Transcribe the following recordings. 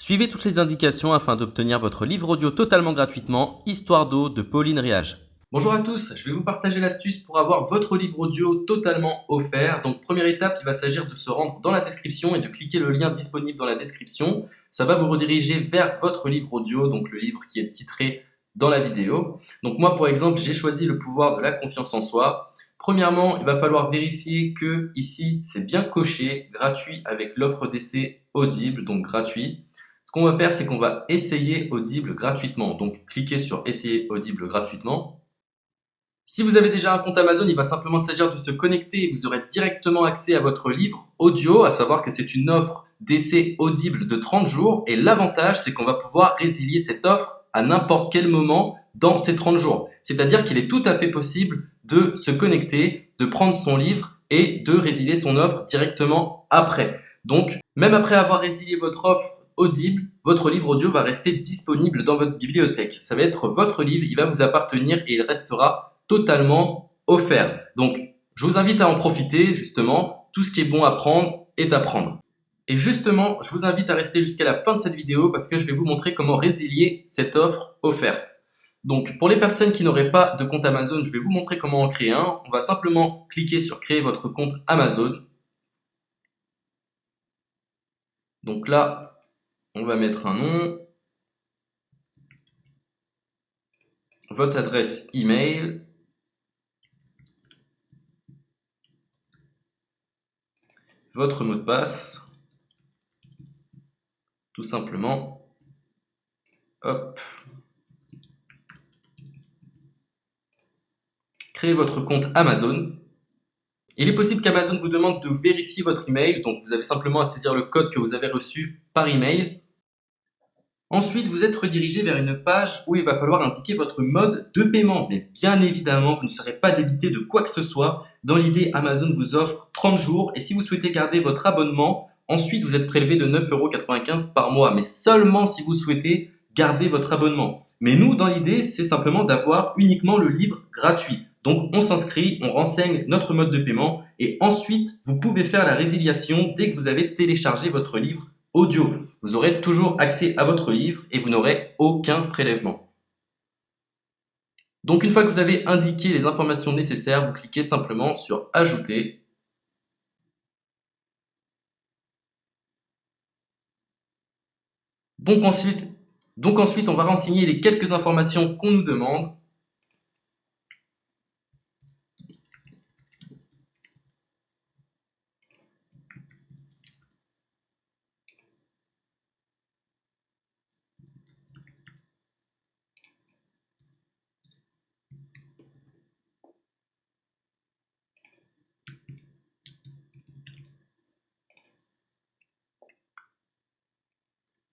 Suivez toutes les indications afin d'obtenir votre livre audio totalement gratuitement, Histoire d'eau de Pauline Réage. Bonjour à tous, je vais vous partager l'astuce pour avoir votre livre audio totalement offert. Donc première étape, il va s'agir de se rendre dans la description et de cliquer le lien disponible dans la description. Ça va vous rediriger vers votre livre audio, donc le livre qui est titré dans la vidéo. Donc moi par exemple, j'ai choisi le pouvoir de la confiance en soi. Premièrement, il va falloir vérifier que ici c'est bien coché, gratuit avec l'offre d'essai Audible, donc gratuit. Ce qu'on va faire, c'est qu'on va essayer Audible gratuitement. Donc, cliquez sur Essayer Audible gratuitement. Si vous avez déjà un compte Amazon, il va simplement s'agir de se connecter et vous aurez directement accès à votre livre audio, à savoir que c'est une offre d'essai Audible de 30 jours. Et l'avantage, c'est qu'on va pouvoir résilier cette offre à n'importe quel moment dans ces 30 jours. C'est-à-dire qu'il est tout à fait possible de se connecter, de prendre son livre et de résilier son offre directement après. Donc, même après avoir résilié votre offre Audible, votre livre audio va rester disponible dans votre bibliothèque. Ça va être votre livre, il va vous appartenir et il restera totalement offert. Donc, je vous invite à en profiter, justement. Tout ce qui est bon à prendre est à prendre. Et justement, je vous invite à rester jusqu'à la fin de cette vidéo parce que je vais vous montrer comment résilier cette offre offerte. Donc, pour les personnes qui n'auraient pas de compte Amazon, je vais vous montrer comment en créer un. On va simplement cliquer sur créer votre compte Amazon. Donc là, on va mettre un nom, votre adresse email, votre mot de passe, tout simplement. Hop. Créez votre compte Amazon. Il est possible qu'Amazon vous demande de vérifier votre email, donc vous avez simplement à saisir le code que vous avez reçu par email. Ensuite, vous êtes redirigé vers une page où il va falloir indiquer votre mode de paiement. Mais bien évidemment, vous ne serez pas débité de quoi que ce soit. Dans l'idée, Amazon vous offre 30 jours et si vous souhaitez garder votre abonnement, ensuite vous êtes prélevé de 9,95 € par mois. Mais seulement si vous souhaitez garder votre abonnement. Mais nous, dans l'idée, c'est simplement d'avoir uniquement le livre gratuit. Donc on s'inscrit, on renseigne notre mode de paiement et ensuite vous pouvez faire la résiliation dès que vous avez téléchargé votre livre audio. Vous aurez toujours accès à votre livre et vous n'aurez aucun prélèvement. Donc une fois que vous avez indiqué les informations nécessaires, vous cliquez simplement sur Ajouter. Donc ensuite, on va renseigner les quelques informations qu'on nous demande.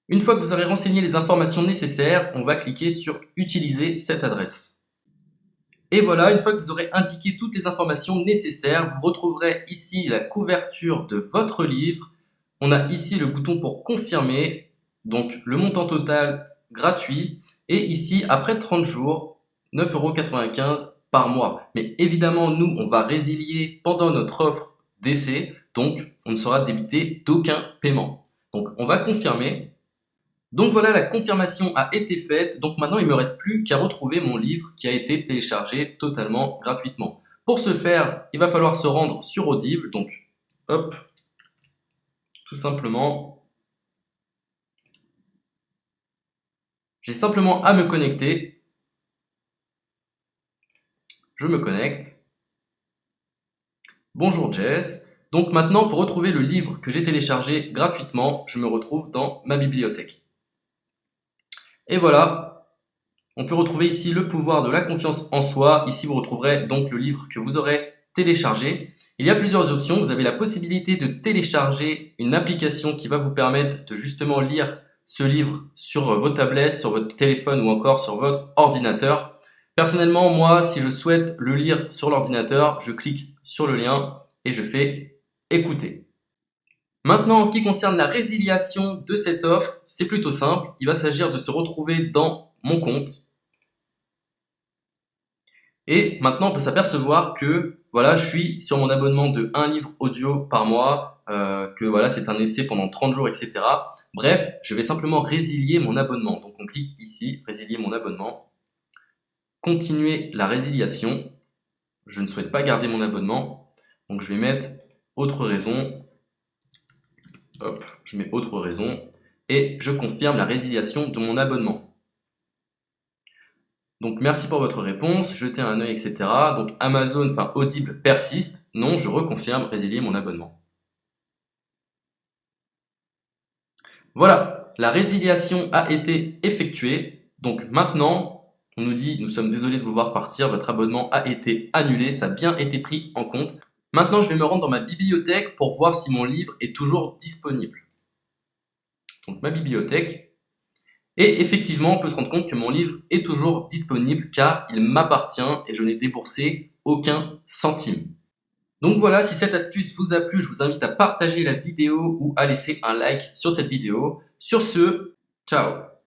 Une fois que vous aurez renseigné les informations nécessaires, on va cliquer sur Utiliser cette adresse. Et voilà, une fois que vous aurez indiqué toutes les informations nécessaires, vous retrouverez ici la couverture de votre livre. On a ici le bouton pour confirmer, donc le montant total gratuit. Et ici, après 30 jours, 9,95 € par mois. Mais évidemment, nous, on va résilier pendant notre offre d'essai, donc on ne sera débité d'aucun paiement. Donc on va confirmer. Donc voilà, la confirmation a été faite. Donc maintenant, il ne me reste plus qu'à retrouver mon livre qui a été téléchargé totalement gratuitement. Pour ce faire, il va falloir se rendre sur Audible. Donc, hop, tout simplement. J'ai simplement à me connecter. Je me connecte. Bonjour Jess. Donc maintenant, pour retrouver le livre que j'ai téléchargé gratuitement, je me retrouve dans ma bibliothèque. Et voilà, on peut retrouver ici le pouvoir de la confiance en soi. Ici, vous retrouverez donc le livre que vous aurez téléchargé. Il y a plusieurs options. Vous avez la possibilité de télécharger une application qui va vous permettre de justement lire ce livre sur vos tablettes, sur votre téléphone ou encore sur votre ordinateur. Personnellement, moi, si je souhaite le lire sur l'ordinateur, je clique sur le lien et je fais écouter. Maintenant, en ce qui concerne la résiliation de cette offre, c'est plutôt simple. Il va s'agir de se retrouver dans mon compte. Et maintenant, on peut s'apercevoir que voilà, je suis sur mon abonnement de 1 livre audio par mois. que voilà, c'est un essai pendant 30 jours, etc. Bref, je vais simplement résilier mon abonnement. Donc on clique ici, résilier mon abonnement. Continuer la résiliation. Je ne souhaite pas garder mon abonnement. Donc je vais mettre autre raison. Hop, je mets autre raison. Et je confirme la résiliation de mon abonnement. Donc merci pour votre réponse, jetez un œil, etc. Donc Amazon, enfin Audible persiste. Non, je reconfirme, résilier mon abonnement. Voilà, la résiliation a été effectuée. Donc maintenant, on nous dit, nous sommes désolés de vous voir partir, votre abonnement a été annulé, ça a bien été pris en compte. Maintenant, je vais me rendre dans ma bibliothèque pour voir si mon livre est toujours disponible. Donc ma bibliothèque. Et effectivement, on peut se rendre compte que mon livre est toujours disponible car il m'appartient et je n'ai déboursé aucun centime. Donc voilà, si cette astuce vous a plu, je vous invite à partager la vidéo ou à laisser un like sur cette vidéo. Sur ce, ciao!